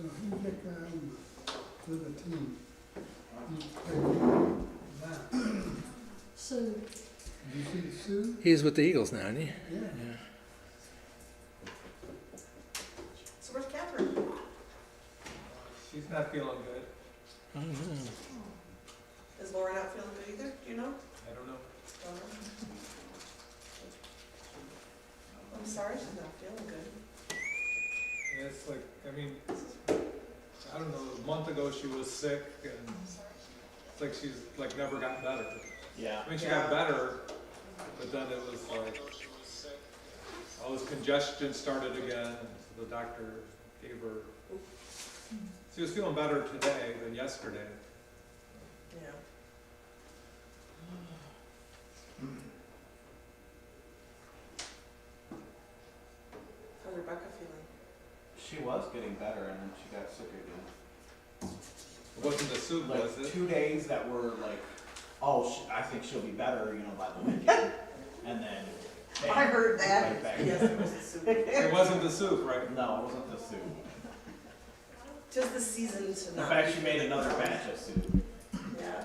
So who picked to the team? You picked that. Sue. Did you see Sue? He's with the Eagles now, isn't he? Yeah. So where's Catherine? She's not feeling good. I don't know. Is Laura not feeling good either? Do you know? I don't know. I'm sorry she's not feeling good. Yeah, it's like, I mean, I don't know, a month ago she was sick and it's like she's like never got better. Yeah. I mean, she got better, but then it was like, all this congestion started again, and so the doctor gave her, she was feeling better today than yesterday. Yeah. How's Rebecca feeling? She was getting better and then she got sick again. It wasn't the soup, Like was it? 2 days that were like, oh, I think she'll be better, you know, by the weekend. And then. bam, I heard that. right back. Yes, it was the soup. It wasn't the soup, right? No, it wasn't the soup. Just the season to In not. fact, she made another batch of soup. Yeah.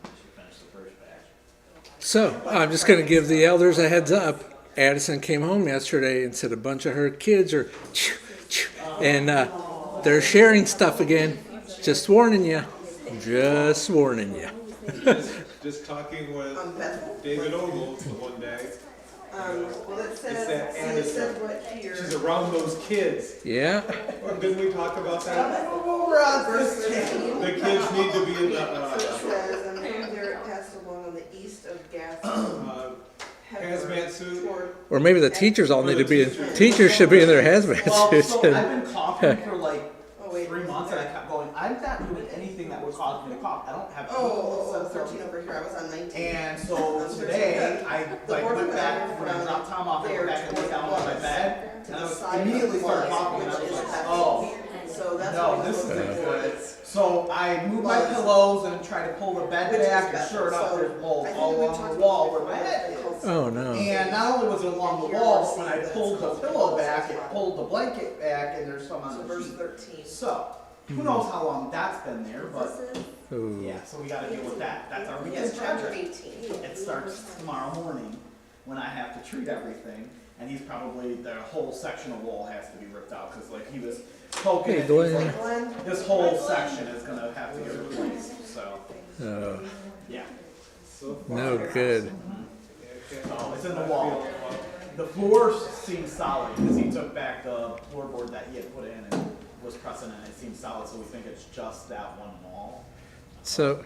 She finished the first batch. So I'm just going to give the elders a heads up. Addison came home yesterday and said a bunch of her kids are, and they're sharing stuff again. Just warning you. Just warning you. Just talking with Bethel? David Ogle the one day. Well, it It's says, that it said what here? She's around those kids. Yeah. Or didn't we talk about that? Verse 15. The kids need to be in the, So it says, whom Derek passed along on the east of Gath. hazmat suit. Or maybe the teachers all need to be in. Teachers should be in their hazmat Well, suits. so I've been coughing for like Oh, wait. 3 months and I kept going, I'm not doing anything that would cause me to cough. I don't have Oh, 13 over here. I was on 19. And so today, I like went back, when I dropped Tom off, I went back and laid down on my bed, and I was immediately started coughing, and I was like, oh, So that's no, what this it's isn't looking for. good. So I moved my pillows and tried to pull the bed back, and sure enough, there's mold all along the wall where my head is. Oh no. And not only was it along the wall, but when I pulled the pillow back, it pulled the blanket back, and there's some So on the verse sheet. 13. So, who knows how long that's been there, but Ooh. yeah, so we gotta deal with that. That's our Yes, weekend chapter project. 18. It starts tomorrow morning when I have to treat everything, and he's probably, the whole section of wall has to be ripped out, cause like he was poking Hey, it, Glenn. he's like, Glenn? this whole section is gonna have to get replaced, so, Oh, yeah. So far. no good. So it's in the wall. The floor seems solid, because he took back the floorboard that he had put in and was pressing, and it seems solid, so we think it's just that one wall. So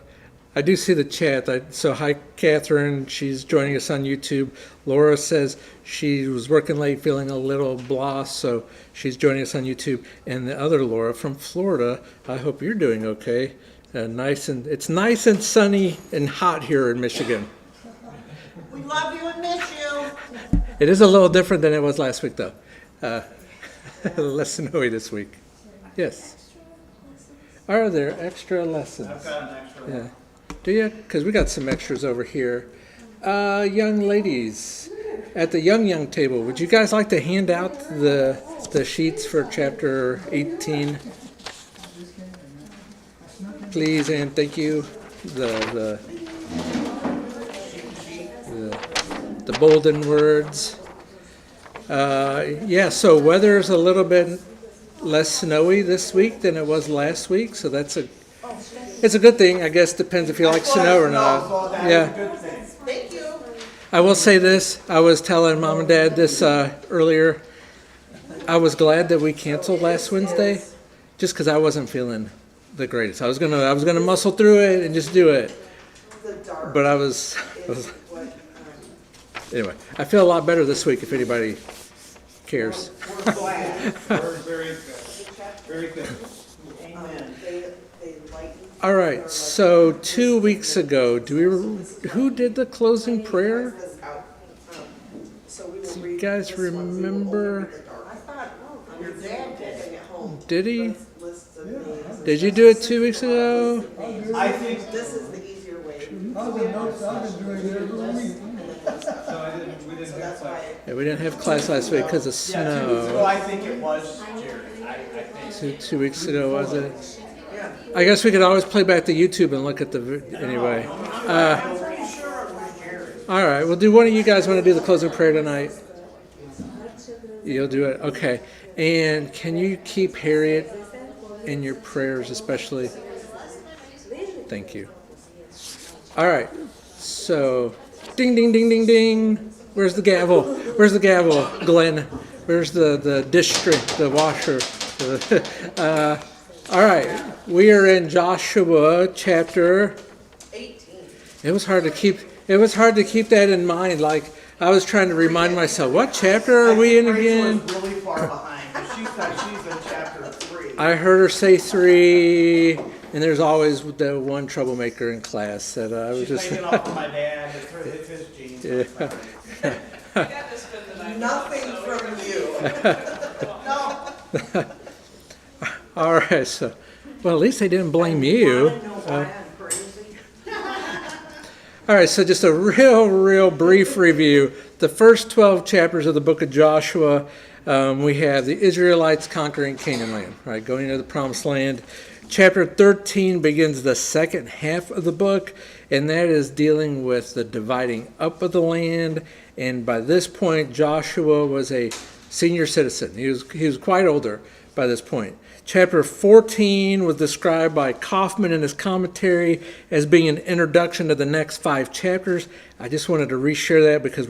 I do see the chat. So hi, Catherine. She's joining us on YouTube. Laura says she was working late, feeling a little blah, so she's joining us on YouTube. And the other Laura from Florida, I hope you're doing okay. It's nice and sunny and hot here in Michigan. We love you and miss you. It is a little different than it was last week, though. Less snowy this week. Yes. Are there extra lessons? I've got an extra one. Yeah. Do you? Because we got some extras over here. Young ladies, at the young table, would you guys like to hand out the sheets for chapter 18? Please and thank you. The bolden words. Yeah, so weather's a little bit less snowy this week than it was last week, so it's a good thing. I guess depends if you like snow or not. So that is a Yeah, good thing. Thank you. I will say this. I was telling Mom and Dad this earlier. I was glad that we canceled last Wednesday, just because I wasn't feeling the greatest. I was gonna muscle through it and just do it, The dark but I was is what, anyway. I feel a lot better this week if anybody cares. We're glad. Very good. Very good. Amen. they lighten. All right. So 2 weeks ago, who did the closing prayer? So we will Do you read guys this one. We will only remember? read the dark. I thought, your dad did it at home. Did he? Lists of names. Did you do it 2 weeks ago? I think This is the easier way. I've been doing it every week. stuff. So we didn't So have that's class. why. Yeah, we didn't have class last week because of Yeah, 2 weeks ago, snow. I think it was Jared. I think. Two weeks ago, was it? Yeah. I guess we could always play back to YouTube and look at the, anyway. I'm pretty sure it was Jared. All right, well, do one of you guys want to do the closing prayer tonight? You'll do it, okay. And can you keep Harriet in your prayers especially? Thank you. All right, so ding, ding, ding, ding, ding. Where's the gavel? Where's the gavel, Glenn? Where's the dish strip, the washer? All right, we are in Joshua chapter 18. It was hard to keep that in mind. Like I was trying to remind myself, what chapter are we in Rachel again? is really far behind, 'cause she said she's in chapter 3. I heard her say 3, and there's always the one troublemaker in class that I was She's just. hanging off of my dad. It's his genes. Yeah. Nothing from you. No. All right, so well, at least they didn't blame you. Wanna know why I'm crazy? All right, so just a real brief review. The first 12 chapters of the book of Joshua, we have the Israelites conquering Canaan land, right, going into the promised land. Chapter 13 begins the second half of the book, and that is dealing with the dividing up of the land. And by this point, Joshua was a senior citizen. He was quite older by this point. Chapter 14 was described by Kaufman in his commentary as being an introduction to the next 5 chapters. I just wanted to reshare that because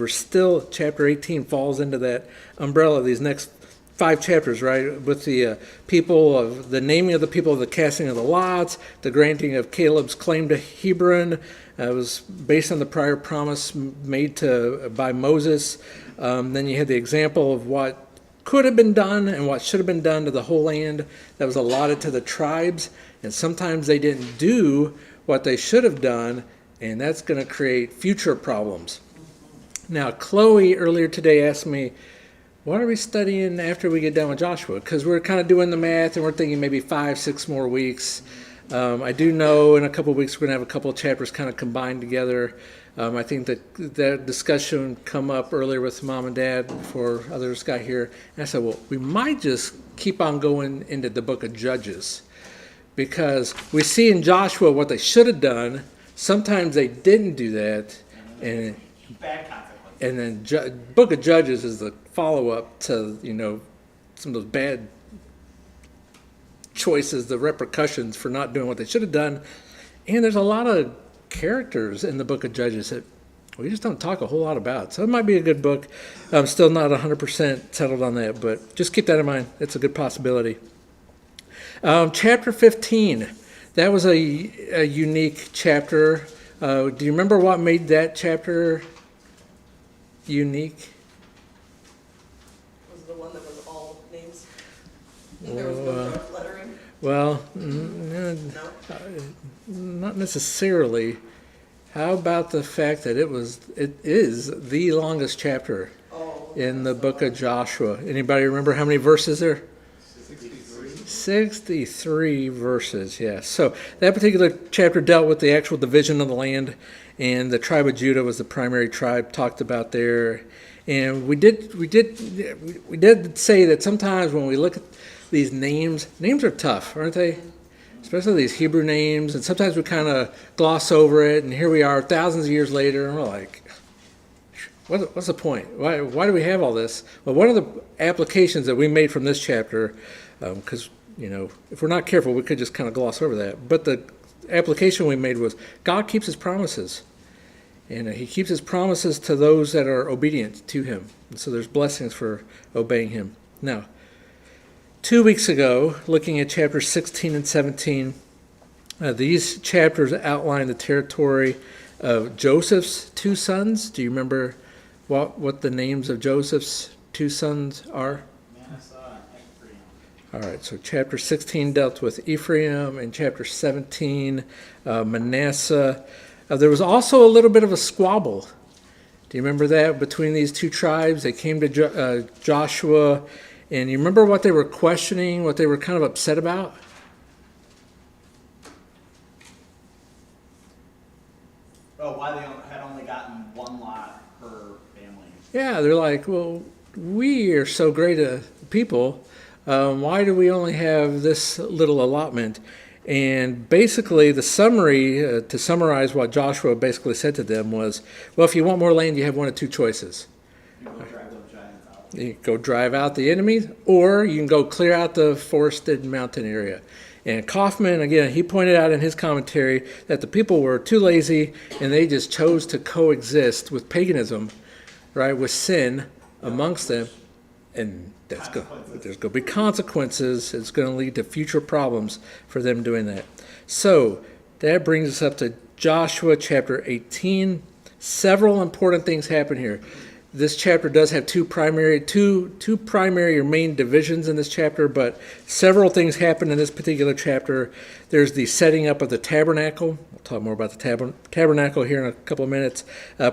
chapter 18 falls into that umbrella of these next 5 chapters, right? With the the naming of the people, the casting of the lots, the granting of Caleb's claim to Hebron. It was based on the prior promise made by Moses. Then you had the example of what could have been done and what should have been done to the whole land that was allotted to the tribes. And sometimes they didn't do what they should have done, and that's going to create future problems. Now, Chloe earlier today asked me, what are we studying after we get done with Joshua? Because we're kind of doing the math and we're thinking maybe 5-6 more weeks. I do know in a couple of weeks we're going to have a couple of chapters kind of combined together. I think that discussion come up earlier with Mom and Dad before others got here. And I said, well, we might just keep on going into the book of Judges. Because we see in Joshua what they should have done. Sometimes they didn't do that. And Bad consequences. and then book of Judges is the follow-up to, some of those bad choices, the repercussions for not doing what they should have done. And there's a lot of characters in the book of Judges that we just don't talk a whole lot about. So it might be a good book. I'm still not 100% settled on that, but just keep that in mind. It's a good possibility. Chapter 15, that was a unique chapter. Do you remember what made that chapter unique? Was the one that was all names? There was no dark lettering? Well, No? not necessarily. How about the fact that it is the longest chapter Oh. in the book of Joshua? Anybody remember how many verses there? 63 verses, yes. So that particular chapter dealt with the actual division of the land, and the tribe of Judah was the primary tribe talked about there. And we did say that sometimes when we look at these names are tough, aren't they? Especially these Hebrew names, and sometimes we kind of gloss over it, and here we are thousands of years later, and we're like, what's the point? Why do we have all this? Well, one of the applications that we made from this chapter, because, if we're not careful, we could just kind of gloss over that, but the application we made was God keeps his promises, and he keeps his promises to those that are obedient to him, and so there's blessings for obeying him. Now, 2 weeks ago, looking at chapters 16 and 17, these chapters outline the territory of Joseph's 2 sons. Do you remember what the names of Joseph's 2 sons are? Manasseh and Ephraim. All right, so chapter 16 dealt with Ephraim, and chapter 17, Manasseh. There was also a little bit of a squabble. Do you remember that between these 2 tribes? They came to Joshua. And you remember what they were questioning, what they were kind of upset about? Oh, why they had only gotten 1 lot per Yeah, they're like, well, we are so great people. Why do we only have this little allotment? And basically, the summary, to summarize what Joshua basically said to them was, well, if you want more land, you have one of two choices. You go drive those giants out. You can go drive out the enemy, or you can go clear out the forested mountain area. And Kaufman, again, he pointed out in his commentary that the people were too lazy and they just chose to coexist with paganism, right, with sin amongst them. And there's going to be consequences. It's going to lead to future problems for them doing that. So that brings us up to Joshua chapter 18. Several important things happen here. This chapter does have two primary or main divisions in this chapter, but several things happen in this particular chapter. There's the setting up of the tabernacle. We'll talk more about the tabernacle here in a couple of minutes.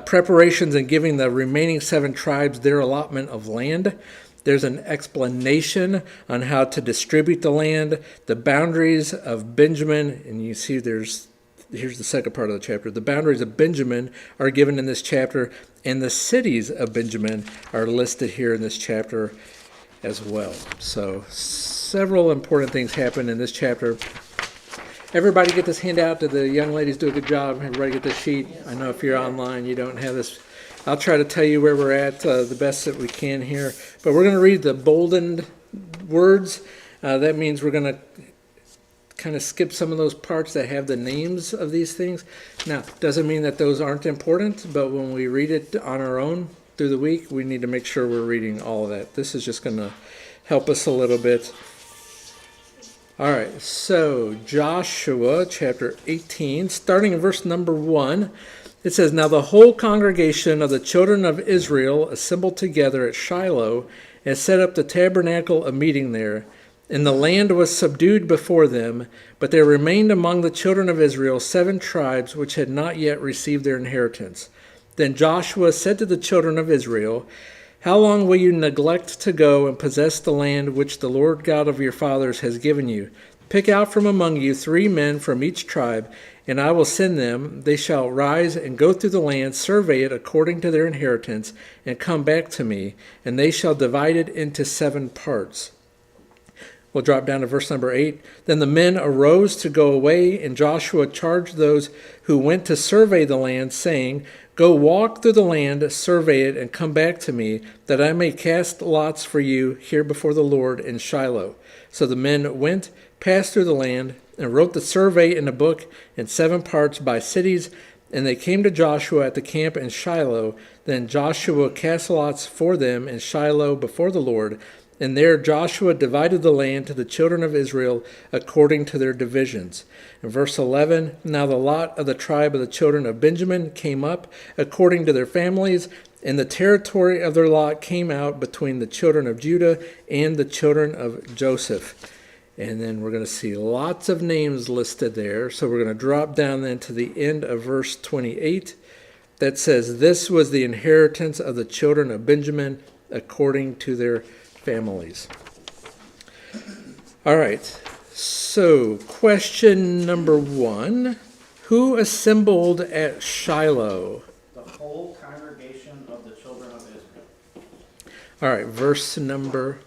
Preparations and giving the remaining 7 tribes their allotment of land. There's an explanation on how to distribute the land, the boundaries of Benjamin, and you see here's the second part of the chapter. The boundaries of Benjamin are given in this chapter, and the cities of Benjamin are listed here in this chapter as well. So several important things happen in this chapter. Everybody get this handout. Did the young ladies do a good job? Everybody get this sheet? I know if you're online, you don't have this. I'll try to tell you where we're at the best that we can here. But we're going to read the boldened words. That means we're going to kind of skip some of those parts that have the names of these things. Now, doesn't mean that those aren't important, but when we read it on our own through the week, we need to make sure we're reading all of that. This is just going to help us a little bit. All right, so Joshua chapter 18, starting in verse number 1, it says, "Now the whole congregation of the children of Israel assembled together at Shiloh and set up the tabernacle of meeting there. And the land was subdued before them, but there remained among the children of Israel 7 tribes which had not yet received their inheritance. Then Joshua said to the children of Israel, 'How long will you neglect to go and possess the land which the Lord God of your fathers has given you? Pick out from among you 3 men from each tribe, and I will send them. They shall rise and go through the land, survey it according to their inheritance, and come back to me, and they shall divide it into 7 parts.'" We'll drop down to verse number 8. "Then the men arose to go away, and Joshua charged those who went to survey the land, saying, 'Go walk through the land, survey it, and come back to me, that I may cast lots for you here before the Lord in Shiloh.' So the men went, passed through the land, and wrote the survey in a book in 7 parts by cities, and they came to Joshua at the camp in Shiloh. Then Joshua cast lots for them in Shiloh before the Lord, and there Joshua divided the land to the children of Israel according to their divisions." In verse 11, "Now the lot of the tribe of the children of Benjamin came up according to their families, and the territory of their lot came out between the children of Judah and the children of Joseph." And then we're going to see lots of names listed there. So we're going to drop down then to the end of verse 28. That says, "This was the inheritance of the children of Benjamin according to their families." All right, so question number 1. Who assembled at Shiloh? The whole congregation of the children of Israel. All right, verse what? Number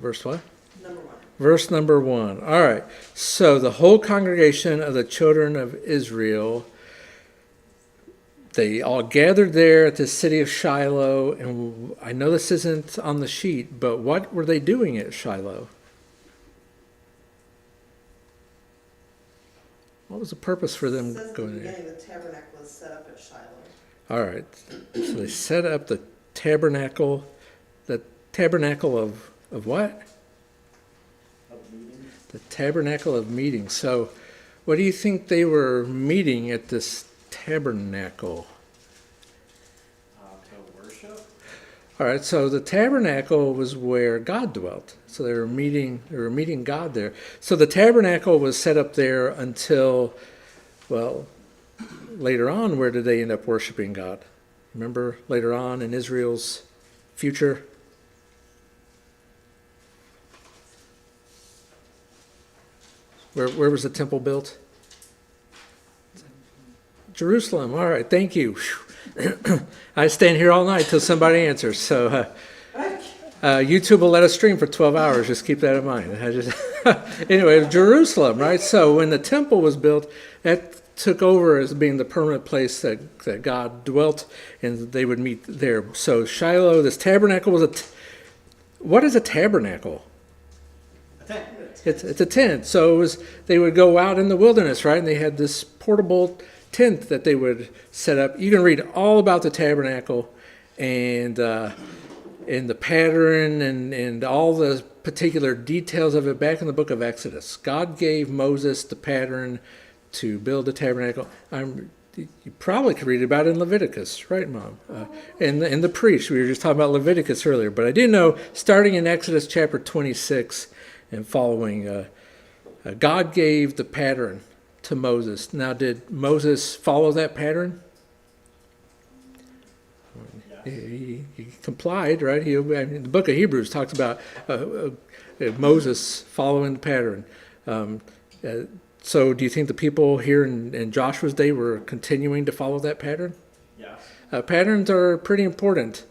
1. Verse number 1. All right, so the whole congregation of the children of Israel, they all gathered there at the city of Shiloh, and I know this isn't on the sheet, but what were they doing at Shiloh? What was the purpose for them It says going at the there? beginning the tabernacle was set up at Shiloh. All right, so they set up the tabernacle of what? Of meetings. The tabernacle of meeting. So what do you think they were meeting at this tabernacle? To worship. All right, so the tabernacle was where God dwelt. So they were meeting God there. So the tabernacle was set up there until, well, later on, where did they end up worshiping God? Remember later on in Israel's future? Where was the temple built? Jerusalem. All right, thank you. Whew. I stand here all night till somebody answers. So YouTube will let us stream for 12 hours. Just keep that in mind. Anyway, Jerusalem, right? So when the temple was built, that took over as being the permanent place that God dwelt, and they would meet there. So Shiloh, this tabernacle was what is a tabernacle? A tent. It's a tent. So they would go out in the wilderness, right? And they had this portable tent that they would set up. You can read all about the tabernacle and the pattern and all the particular details of it back in the book of Exodus. God gave Moses the pattern to build a tabernacle. You probably could read about it in Leviticus, right, Mom? And the priests. We were just talking about Leviticus earlier. But I do know, starting in Exodus chapter 26 and following, God gave the pattern to Moses. Now, did Moses follow that pattern? He complied, right? The book of Hebrews talks about Moses following the pattern. So do you think the people here in Joshua's day were continuing to follow that pattern? Yes. Patterns are pretty important.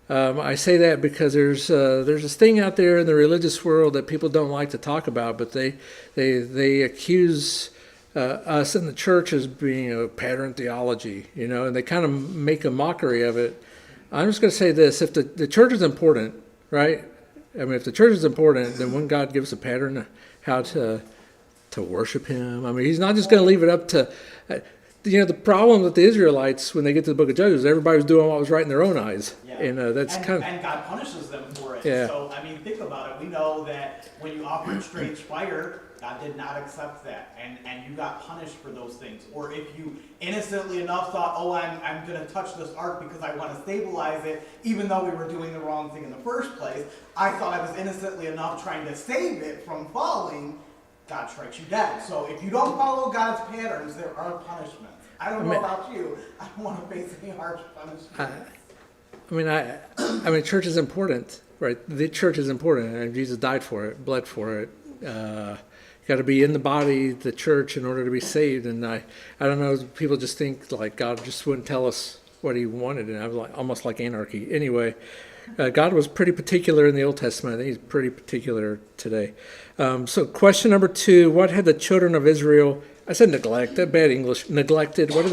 I say that because there's this thing out there in the religious world that people don't like to talk about, but they accuse us in the church as being a pattern theology, and they kind of make a mockery of it. I'm just going to say this: if the church is important, right? I mean, if the church is important, then when God gives a pattern how to worship Him, I mean, He's not just going to leave it up to. The problem with the Israelites when they get to the book of Judges, everybody was doing what was right in their own eyes, and that's and God punishes them for it. Yeah. So I mean, think about it. We know that when you offered strange fire, God did not accept that, and you got punished for those things. Or if you innocently enough thought, oh, I'm going to touch this ark because I want to stabilize it, even though we were doing the wrong thing in the first place, I thought I was innocently enough trying to save it from falling. God strikes you dead. So if you don't follow God's patterns, there are punishments. I don't know about you. I don't want to face any harsh punishment. I mean, church is important, right? The church is important, and Jesus died for it, bled for it. You got to be in the body, the church, in order to be saved. And I don't know. People just think like God just wouldn't tell us what He wanted, and I was like almost like anarchy. Anyway, God was pretty particular in the Old Testament. I think He's pretty particular today. So question number 2: what had the children of Israel? I said neglect. That bad English. Neglected. What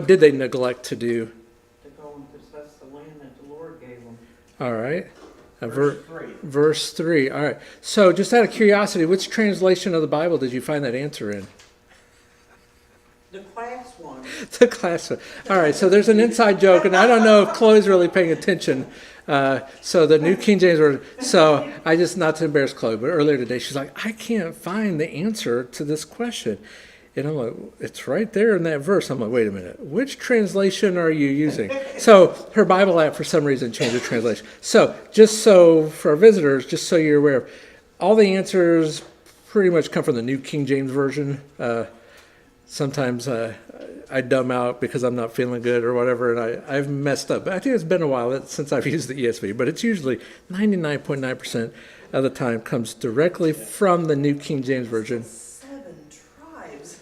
did they neglect to do? To go and possess the land that the Lord gave them. All right. Verse 3. Verse 3. All right. So just out of curiosity, which translation of the Bible did you find that answer in? The class one. The class one. All right. So there's an inside joke, and I don't know if Chloe's really paying attention. So the New King James Version. So I just, not to embarrass Chloe, but earlier today she's like, I can't find the answer to this question. And I'm like, it's right there in that verse. I'm like, wait a minute, which translation are you using? So her Bible app, for some reason, changed the translation. So just so for our visitors, just so you're aware, all the answers pretty much come from the New King James Version. Sometimes I dumb out because I'm not feeling good or whatever, and I've messed up. I think it's been a while since I've used the ESV, but it's usually 99.9% of the time comes directly from the New King James Version. 7 tribes.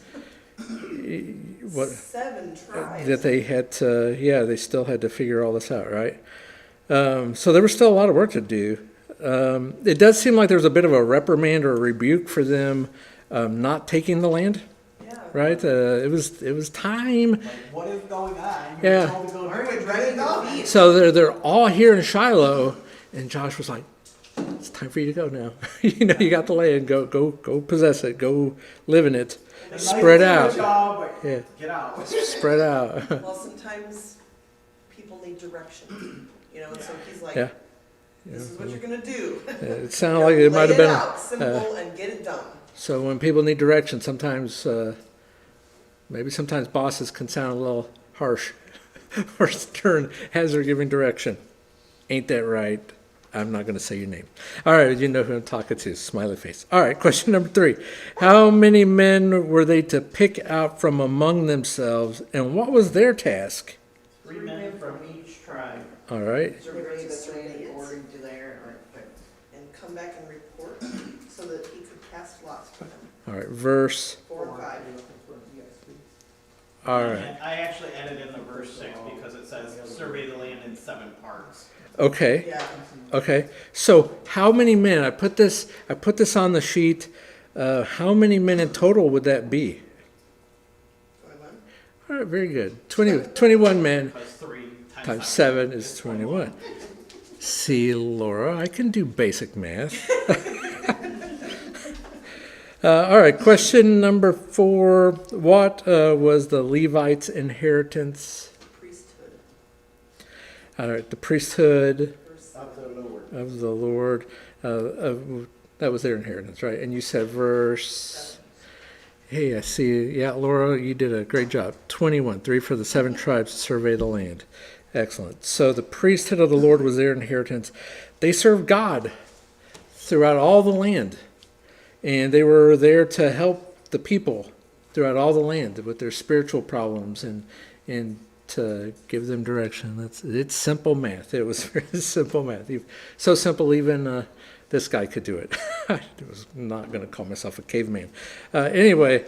What 7 tribes. that they had to, they still had to figure all this out, right? So there was still a lot of work to do. It does seem like there was a bit of a reprimand or a rebuke for them not taking the land. Right, it was time. Like, what is going on? Yeah. Told to go Are do we it, ready to go? leave? So they're all here in Shiloh, and Josh was like, "It's time for you to go now. You got the land. Go possess it. Go live in it. Spread out. Yeah. Get out. Spread out." Well, sometimes people need direction, and so he's like, Yeah. this is what you're going to do. It sounded like it might have Lay been. it out, simple, and get it done. So when people need direction, sometimes bosses can sound a little harsh or stern as they're giving direction. Ain't that right? I'm not going to say your name. All right, you know who I'm talking to. Smiley face. All right, question number 3. How many men were they to pick out from among themselves, and what was their task? 3 men from each tribe. All right. Survey the land according to their. And come back and report so that he could cast lots for them. All right, verse. 4 and 5. All right. I actually added in the verse 6 because it says survey the land in 7 parts. Okay. Yeah. Okay. So how many men? I put this on the sheet. How many men in total would that be? 21. All right. Very good. 21 men Because 3 times 7 is 21. See, Laura, I can do basic math. All right, question number 4. What was the Levites' inheritance? Priesthood. All right, the priesthood Verse Of the Lord. of the Lord. That was their inheritance, right? And you said verse... Hey, I see. Yeah, Laura, you did a great job. 21, 3 for the 7 tribes to survey the land. Excellent. So the priesthood of the Lord was their inheritance. They served God throughout all the land. And they were there to help the people throughout all the land with their spiritual problems and to give them direction. It's simple math. It was very simple math. So simple even this guy could do it. I was not going to call myself a caveman. Anyway,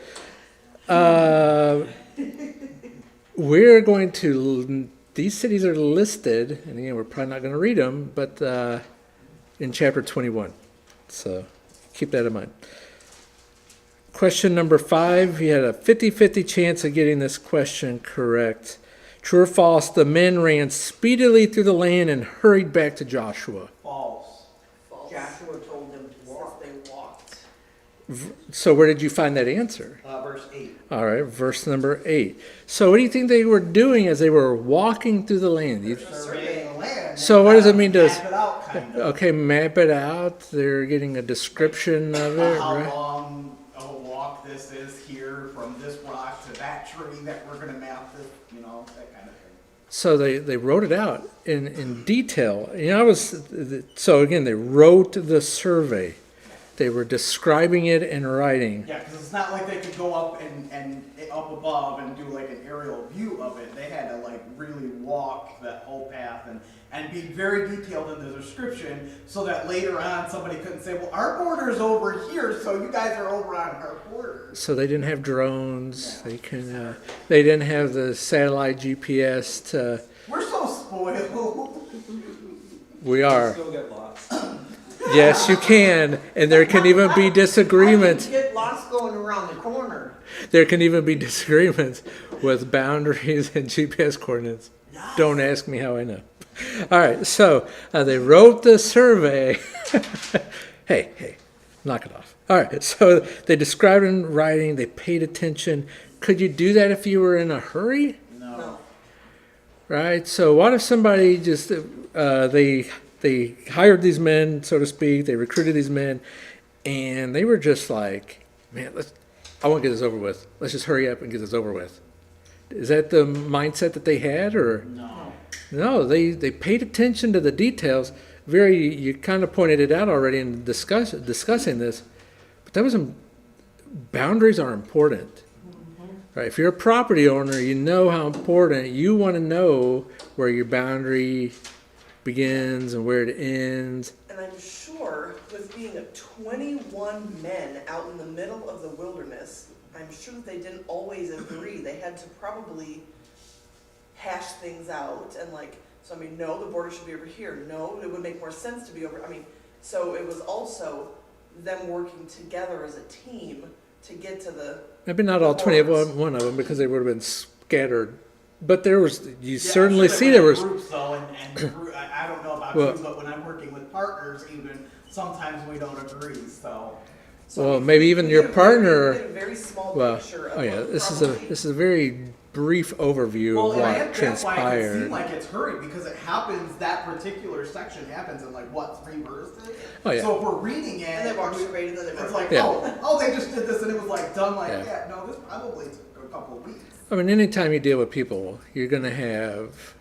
we're going to... These cities are listed, and again, we're probably not going to read them, but in chapter 21. So keep that in mind. Question number 5. You had a 50-50 chance of getting this question correct. True or false? The men ran speedily through the land and hurried back to Joshua. False. false. Joshua told them to Says walk. they walked. So where did you find that answer? Verse 8. All right, verse number 8. So what do you think they were doing as they were walking through the land? Surveying the land. So what does it mean to- Map it out, kind of. Okay, map it out. They're getting a description of it, How right? long of a walk this is here from this rock to that tree that we're going to map this, that kind of thing. So they wrote it out in detail. So again, they wrote the survey. They were describing it in writing. Yeah, because it's not like they could go up and up above and do like an aerial view of it. They had to like really walk that whole path and be very detailed in the description so that later on somebody couldn't say, well, our border's over here, so you guys are over on our border. So they didn't have drones. They didn't have the satellite GPS to. We're so spoiled. We are. Still get lost. Yes, you can, and there can even be disagreements. I didn't get lost going around the corner. There can even be disagreements with boundaries and GPS coordinates. Don't ask me how I know. All right, so they wrote the survey. Hey, knock it off. All right, so they described it in writing. They paid attention. Could you do that if you were in a hurry? No. Right. So what if somebody just they hired these men, so to speak. They recruited these men, and they were just like, man, I want to get this over with. Let's just hurry up and get this over with. Is that the mindset that they had, or No. no? They paid attention to the details. You kind of pointed it out already in discussing this, but boundaries are important. Right, if you're a property owner, you know how important, you want to know where your boundary begins and where it ends. And I'm sure with being 21 men out in the middle of the wilderness, I'm sure that they didn't always agree. They had to probably hash things out and no, the border should be over here. No, it would make more sense to be over. So it was also them working together as a team to get to the. Maybe not all 21 of them, because they would have been scattered. But you certainly see there was. Groups, though, and I don't know about Well- you, but when I'm working with partners, even sometimes we don't agree. So Well, maybe even your You partner. get a very small Well, picture of oh yeah, what this probably- is a very brief overview well, of what and that's why it can transpired. seem like it's hurried because it happens. That particular section happens in 3 verses. Oh, yeah. So if we're reading it, And they walked straight and then they it's were like, Yeah. oh, they just did this and it was done Yeah. no, this probably took a couple of weeks. Anytime you deal with people, you're going to have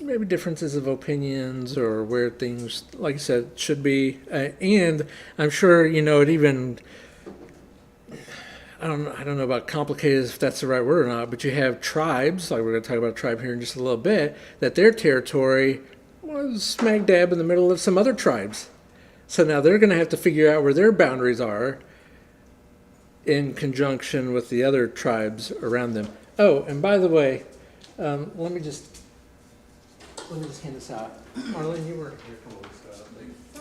maybe differences of opinions or where things, like I said, should be. And I'm sure, it even, I don't know about complicated, if that's the right word or not, but you have tribes, like we're going to talk about a tribe here in just a little bit, that their territory was smack dab in the middle of some other tribes. So now they're going to have to figure out where their boundaries are in conjunction with the other tribes around them. Oh, and by the way, let me just hand this out. Marlene, you weren't here for all this stuff.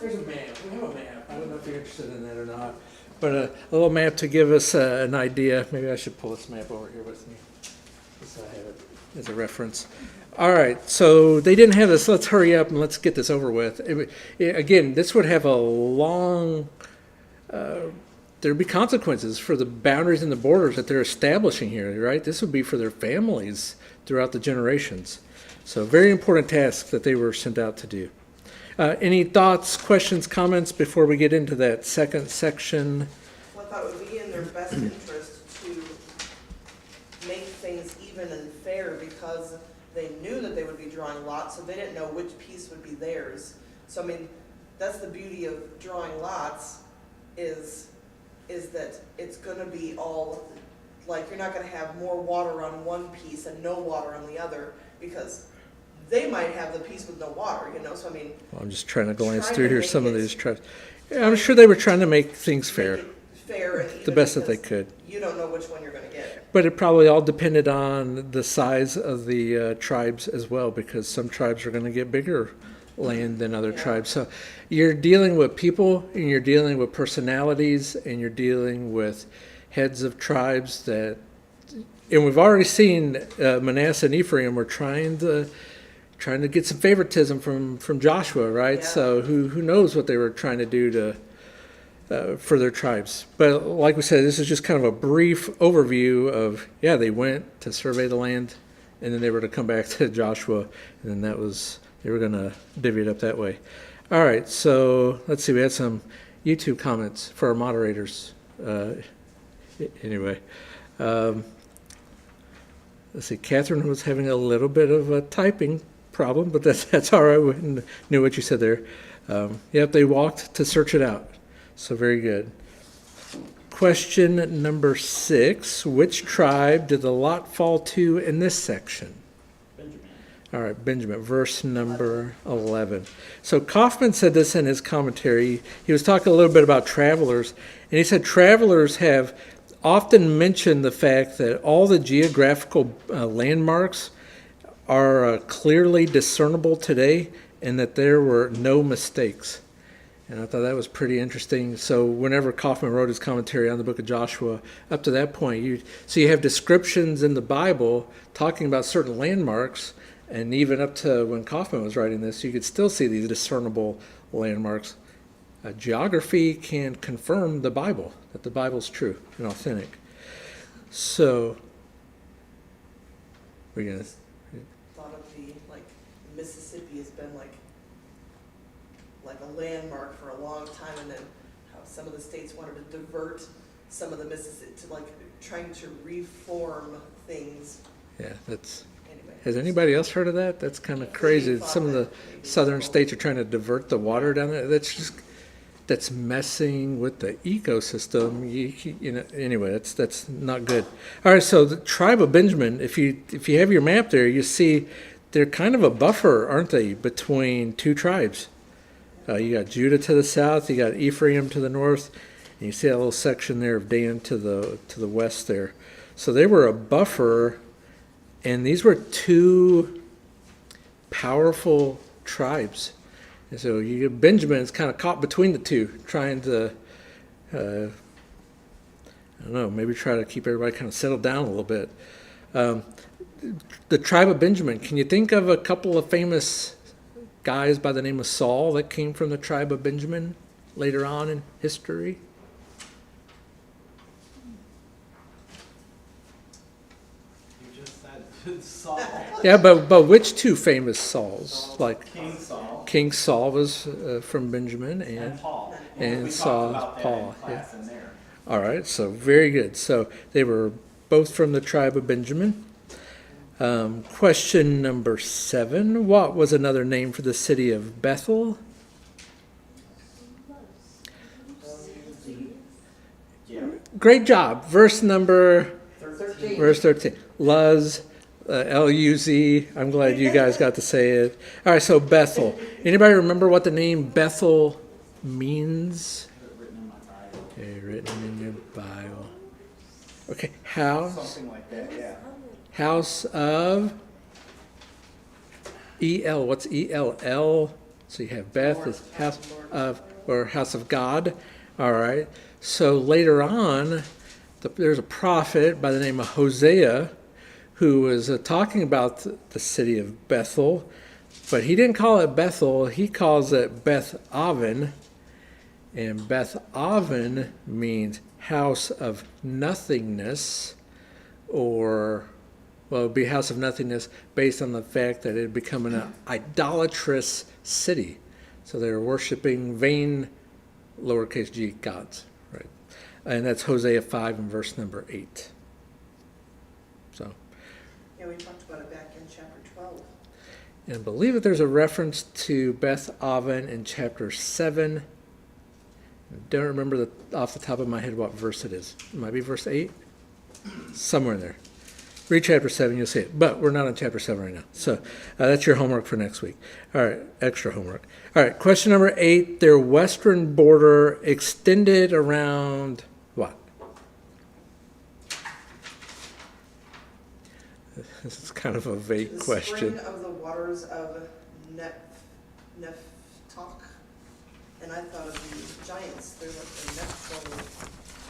There's a map. We have a map. I don't know if you're interested in that or not. But a little map to give us an idea. Maybe I should pull this map over here with me, just so I have it as a reference. All right, so they didn't have this. Let's hurry up and let's get this over with. Again, this would have a long, there'd be consequences for the boundaries and the borders that they're establishing here, right? This would be for their families throughout the generations. So very important task that they were sent out to do. Any thoughts, questions, comments before we get into that second section? Well, I thought it would be in their best interest to make things even and fair because they knew that they would be drawing lots, so they didn't know which piece would be theirs. So, I mean, that's the beauty of drawing lots is that it's gonna be all, like, you're not gonna have more water on one piece and no water on the other because they might have the piece with no water, you know, so I mean. Well, I'm just trying to glance Trying through to here make some of it- these tribes. Yeah, I'm sure they were trying to make things fair, Make it fair and even the best that they because could. You don't know which one you're gonna get. But it probably all depended on the size of the tribes as well, because some tribes are going to get bigger land than other Yeah. tribes. So you're dealing with people, and you're dealing with personalities, and you're dealing with heads of tribes that, and we've already seen Manasseh and Ephraim were trying to get some favoritism from Joshua, right? Yeah. So who knows what they were trying to do to for their tribes. But like we said, this is just kind of a brief overview of, yeah, they went to survey the land, and then they were to come back to Joshua, and then they were going to divvy it up that way. All right, so let's see, we had some YouTube comments for our moderators. Anyway, let's see, Catherine was having a little bit of a typing problem, but that's all right. We knew what you said there. Yep, they walked to search it out. So very good. Question number 6. Which tribe did the lot fall to in this section? Benjamin. All right, Benjamin, verse number 11. So Kaufman said this in his commentary. He was talking a little bit about travelers, and he said travelers have often mentioned the fact that all the geographical landmarks are clearly discernible today and that there were no mistakes. And I thought that was pretty interesting. So whenever Kaufman wrote his commentary on the book of Joshua, up to that point, you have descriptions in the Bible talking about certain landmarks, and even up to when Kaufman was writing this, you could still see these discernible landmarks. Geography can confirm the Bible, that the Bible's true and authentic. So we're going to... Thought of the, like, Mississippi has been like a landmark for a long time, and then how some of the states wanted to divert some of the Mississippi to like trying to reform things. Yeah, that's... Anyway. Has anybody else heard of that? That's kind of crazy. Some of the southern states are trying to divert the water down there. That's messing with the ecosystem. You know. Anyway, that's not good. All right. So the tribe of Benjamin. If you have your map there, you see they're kind of a buffer, aren't they, between two tribes? You got Judah to the south. You got Ephraim to the north, and you see that little section there of Dan to the west there. So they were a buffer. And these were two powerful tribes. And so Benjamin is kind of caught between the two, trying to, I don't know, maybe try to keep everybody kind of settled down a little bit. The tribe of Benjamin, can you think of a couple of famous guys by the name of Saul that came from the tribe of Benjamin later on in history? Saul. Yeah, but which two famous Sauls? Like King Saul. King Saul was from Benjamin, And Paul. and We Saul, talked about that Paul, in class in there. all right. So very good. So they were both from the tribe of Benjamin. Question number 7. What was another name for the city of Bethel? Yeah. Great job. Verse number 13. Verse 13. Luz, L-U-Z. I'm glad you guys got to say it. All right, so Bethel. Anybody remember what the name Bethel means? Written in my Bible. Okay, written in your Bible. Okay, how? Something like that, yeah. house of El. What's ELL? So you have Beth Lord, is house Lord. of, or house of God. All right. So later on, there's a prophet by the name of Hosea who was talking about the city of Bethel, but he didn't call it Bethel. He calls it Beth Aven, and Beth Aven means house of nothingness, or well, it would be house of nothingness based on the fact that it had become an idolatrous city. So they were worshiping vain, lowercase g, gods, right? And that's Hosea 5 and verse number 8. So, Yeah, we talked about it back in chapter 12. and I believe that there's a reference to Beth Aven in chapter 7. I don't remember off the top of my head what verse it is. It might be verse 8? Somewhere in there. Read chapter 7, you'll see it. But we're not on chapter 7 right now. So that's your homework for next week. All right, extra homework. All right, question number 8. Their western border extended around what? This is kind of a vague The question. spring of the waters of Nephtok. And I thought of the giants. They're like the Nephthol,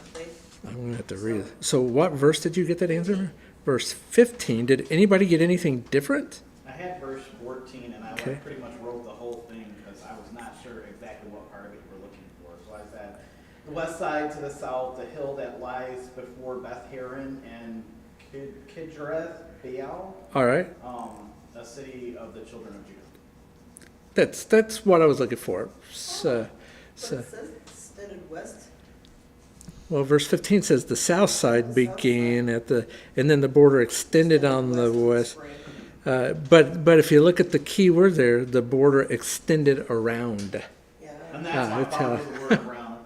aren't they? I'm going to have to read it. So what verse did you get that answer? Verse 15. Did anybody get anything different? I had verse 14, and I Okay. pretty much wrote the whole thing because I was not sure exactly what part of it you were looking for. So I said, the west side to the south, the hill that lies before Beth Haran and Kidreth Baal, All right. a city of the children of Judah. That's what I was looking for. So, But it says extended west. well, verse 15 says the south side began at the, and then the border extended on the west. But if you look at the key word there, the border extended around. Yeah. And that's why I that's how- found the word around.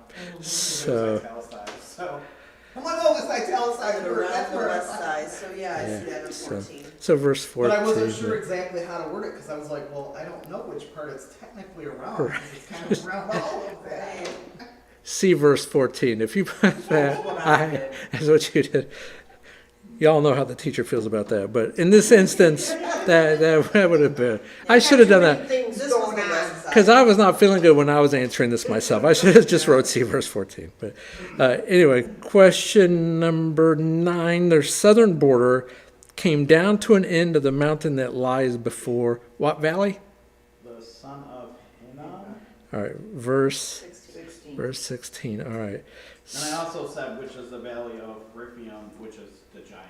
So, Italicized. So I'm like, oh, it's italicized And word. around That's the where I west found side, so yeah, I Yeah, see that in so- 14. so verse 14. But I wasn't sure exactly how to word it because I was like, well, I don't know which part it's technically around. Right. It's kind of around all of that. See verse 14. If you put that, that's what you did. Y'all know how the teacher feels about that. But in this instance, that would have been. I should have done that. Things This was going the on. west side. Because I was not feeling good when I was answering this myself. I should have just wrote C verse 14. But anyway, question number 9. Their southern border came down to an end of the mountain that lies before what valley? The son of Hinnom. All right, verse 16. 16. All right. And I also said which is the valley of Rephaim, which is the giant.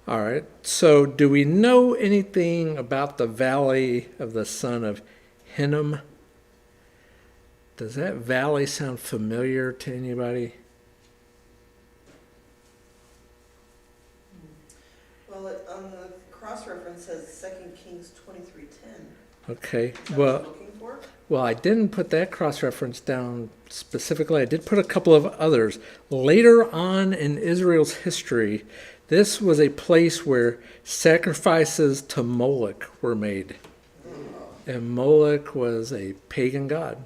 All right. So do we know anything about the valley of the son of Hinnom? Does that valley sound familiar to anybody? Well, on the cross-reference says 2 Kings 23:10. Okay. Is that what Well, you're looking for? Well, I didn't put that cross-reference down specifically. I did put a couple of others. Later on in Israel's history, this was a place where sacrifices to Moloch were made. And Moloch was a pagan god.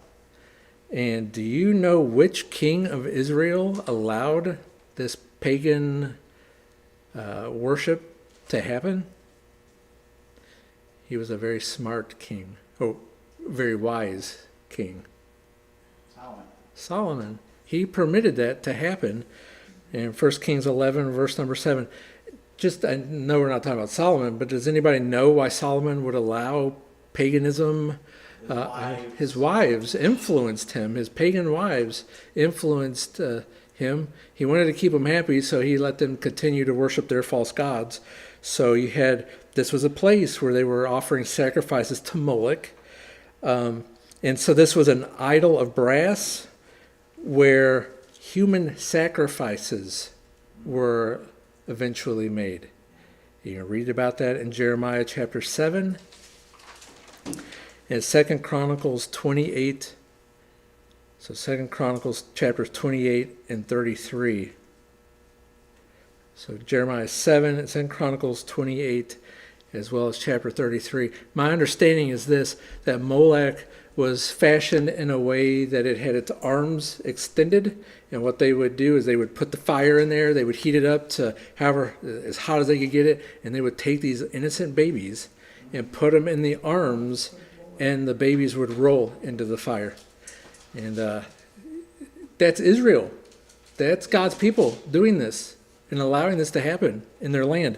And do you know which king of Israel allowed this pagan worship to happen? He was a very smart king. Oh, very wise king. Solomon. Solomon. He permitted that to happen in 1 Kings 11, verse number 7. Just, I know we're not talking about Solomon, but does anybody know why Solomon would allow paganism? His wives influenced him. His pagan wives influenced him. He wanted to keep them happy, so he let them continue to worship their false gods. So you had, this was a place where they were offering sacrifices to Moloch. And so this was an idol of brass where human sacrifices were eventually made. You can read about that in Jeremiah chapter 7 and 2 Chronicles 28. So 2 Chronicles chapters 28 and 33. So Jeremiah 7 and 2 Chronicles 28 as well as chapter 33. My understanding is this, that Moloch was fashioned in a way that it had its arms extended. And what they would do is they would put the fire in there, they would heat it up to however as hot as they could get it, and they would take these innocent babies and put them in the arms, and the babies would roll into the fire. And that's Israel. That's God's people doing this and allowing this to happen in their land.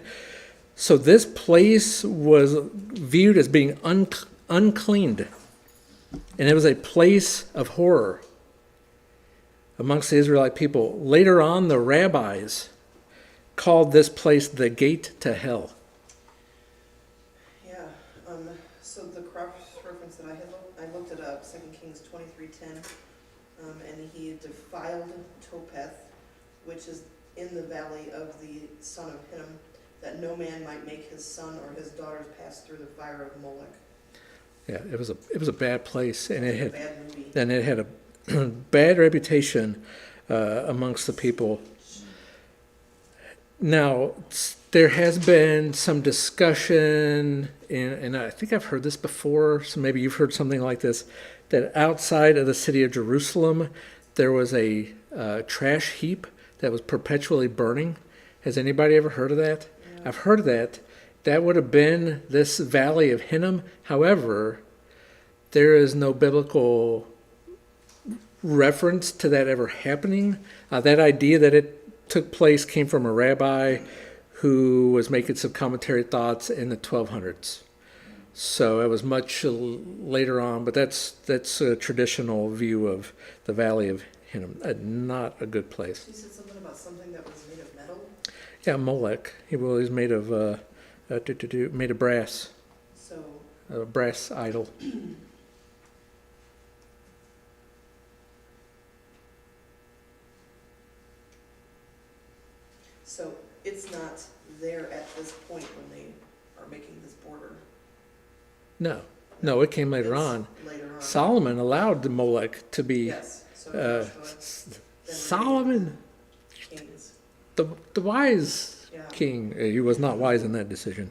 So this place was viewed as being uncleaned. And it was a place of horror amongst the Israelite people. Later on, the rabbis called this place the gate to hell. Yeah, so the cross reference that I looked it up, 2 Kings 23:10, and he defiled Topeth, which is in the valley of the son of Hinnom, that no man might make his son or his daughters pass through the fire of Molech. Yeah, it was a bad place, and it had Bad movie. it had a bad reputation amongst the people. Now, there has been some discussion, and I think I've heard this before, so maybe you've heard something like this, that outside of the city of Jerusalem, there was a trash heap that was perpetually burning. Has anybody ever heard of that? Yeah. I've heard of that. That would have been this valley of Hinnom. However, there is no biblical reference to that ever happening. That idea that it took place came from a rabbi who was making some commentary thoughts in the 1200s. So it was much later on, but that's a traditional view of the valley of Hinnom. Not a good place. You said something about something that was made of metal? Yeah, Molech. He was made of made of brass, So, a brass idol. so it's not there at this point when they are making this border. No, it came later It's on. Later on. Solomon allowed the Molech to be Yes, so Joshua, then Solomon, Kings. the wise Yeah. king. He was not wise in that decision.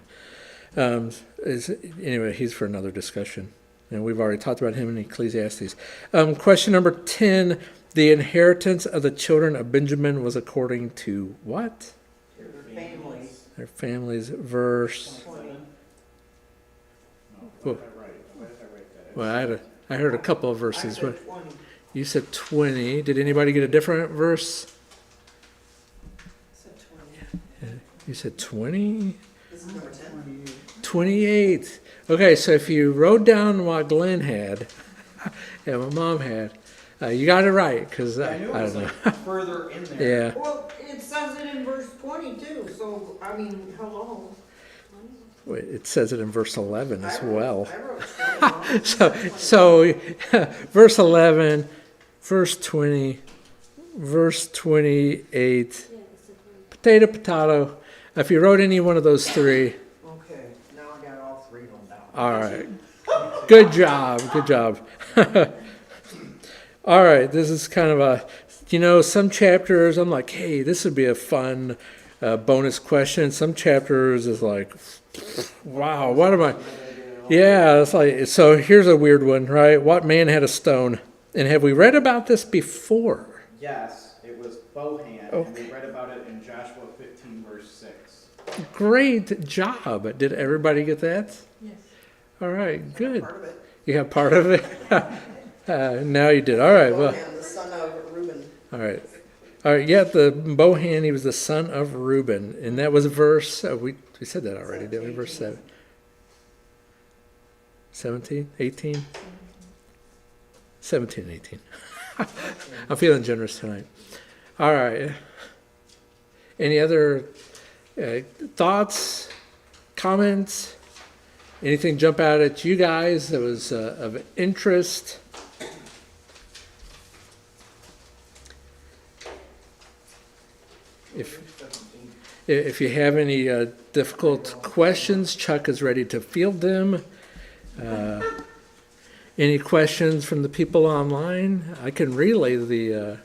Anyway, he's for another discussion. And we've already talked about him in Ecclesiastes. Question number 10. The inheritance of the children of Benjamin was according to what? Their families. Their families. Verse. No, Whoa. what did I write that? Well, I heard a couple of verses. I said 20. You said 20. Did anybody get a different verse? Said 20. You said 20? This is number 10. 28. Okay, so if you wrote down what Glenn had and my mom had, you got it right, because I I knew it don't was know. like further in there. Yeah. Well, it says it in verse 22, so, I mean, hello. Wait, it says it in verse 11 as well. I wrote 20. So verse 11, verse 20, verse 28, potato. If you wrote any one of those three, Okay, now I got all three of them down. all right. Good job. All right, this is kind of some chapters I'm like, hey, this would be a fun bonus question. Some chapters is like, wow, what am I? Yeah, it's like, so here's a weird one, right? What man had a stone? And have we read about this before? Yes, it was Bohan, and we read about it in Joshua 15, verse 6. Great job. Did everybody get that? Yes. All right, good. Part of it. You have part of it? Now you did. All right, well, Bohan, the son of Reuben. all right. All right, yeah, the Bohan, he was the son of Reuben. And that was verse, we said that already, didn't we? Verse 7. 17, 18? 17, 18. I'm feeling generous tonight. All right. Any other thoughts, comments? Anything jump out at you guys that was of interest? If you have any difficult questions, Chuck is ready to field them. Any questions from the people online? I can relay the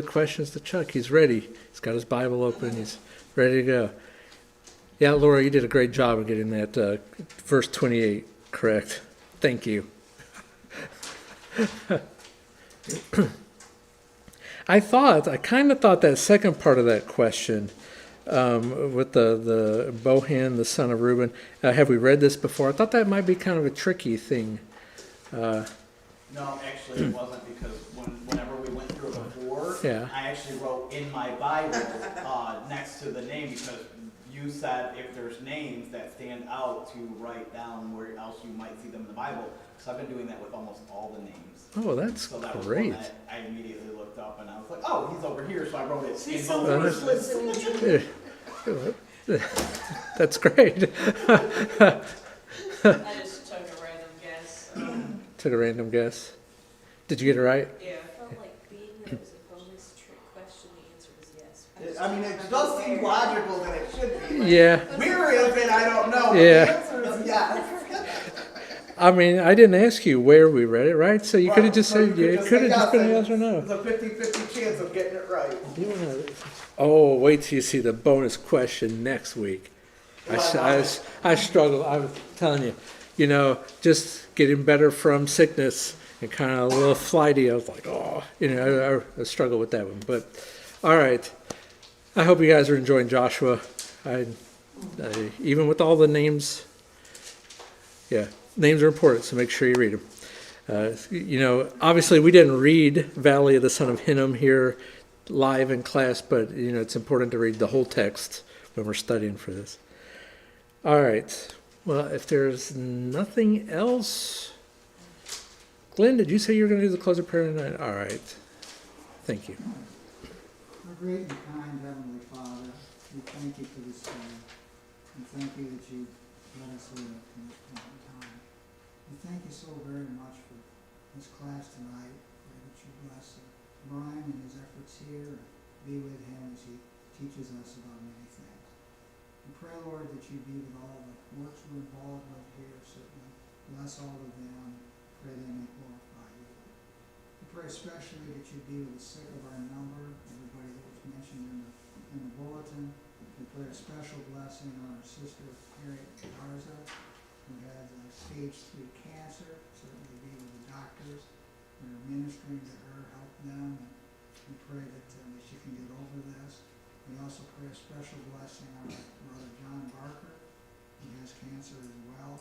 questions to Chuck. He's ready. He's got his Bible open. He's ready to go. Yeah, Laura, you did a great job of getting that verse 28 correct. Thank you. I kind of thought that second part of that question, with the Bohan, the son of Reuben, have we read this before? I thought that might be kind of a tricky thing. No, actually it wasn't, because whenever we went through it before, Yeah. I actually wrote in my Bible next to the name, because you said if there's names that stand out to write down where else you might see them in the Bible. So I've been doing that with almost all the names. Oh, that's So that was great. one that I immediately looked up and I was like, oh, he's over here, so I wrote it See, in some both first verses. listening to That's great. I just took a random guess. Took a random guess. Did you get it right? Yeah. I felt like being that it was a bonus trick question, the answer was yes. I mean, it does seem logical that it should be. Yeah. Where is it? I don't know. Yeah. The answer is yes. I mean, I didn't ask you where we read it, right? So you could have just said, you it could have just been a yes or no. There's a 50-50 chance of getting it right. Oh, wait till you see the bonus question next week. I struggle. I was telling you, just getting better from sickness and kind of a little flighty. I was like, oh, I struggle with that one. But all right, I hope you guys are enjoying Joshua. I even with all the names, names are important, so make sure you read them. Obviously we didn't read Valley of the Son of Hinnom here live in class, but it's important to read the whole text when we're studying for this. All right. Well, if there's nothing else, Glenn, did you say you were going to do the closing prayer tonight? All right. Thank you. Our great and kind Heavenly Father, we thank you for this day. And thank you that you let us live in this point in time. We thank you so very much for this class tonight. Pray that you bless Brian and his efforts here. Be with him as he teaches us about many things. We pray, Lord, that you be with all the works we're involved with here, certainly. Bless all of them. Pray they may glorify you. We pray especially that you be with the sick of our number, everybody that was mentioned in the bulletin. We pray a special blessing on our sister Harriet Garza, who has stage 3 cancer. Certainly be with the doctors that are ministering to her, help them. And we pray that she can get over this. We also pray a special blessing on our brother John Barker. He has cancer as well.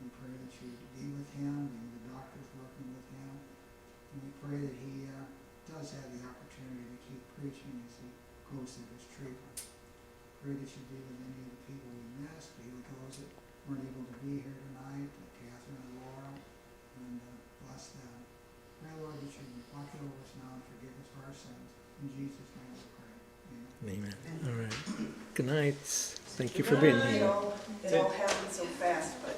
We pray that you be with him, be with the doctors working with him. And we pray that he does have the opportunity to keep preaching as he goes through his treatment. Pray that you be with any of the people we missed, be with those that weren't able to be here tonight, like Catherine and Laura, and bless them. Pray, Lord, that you watch over us now and forgive us for our sins. In Jesus' name we pray. Amen. Amen. All right. Good night. Thank you for being here. It all happened so fast, but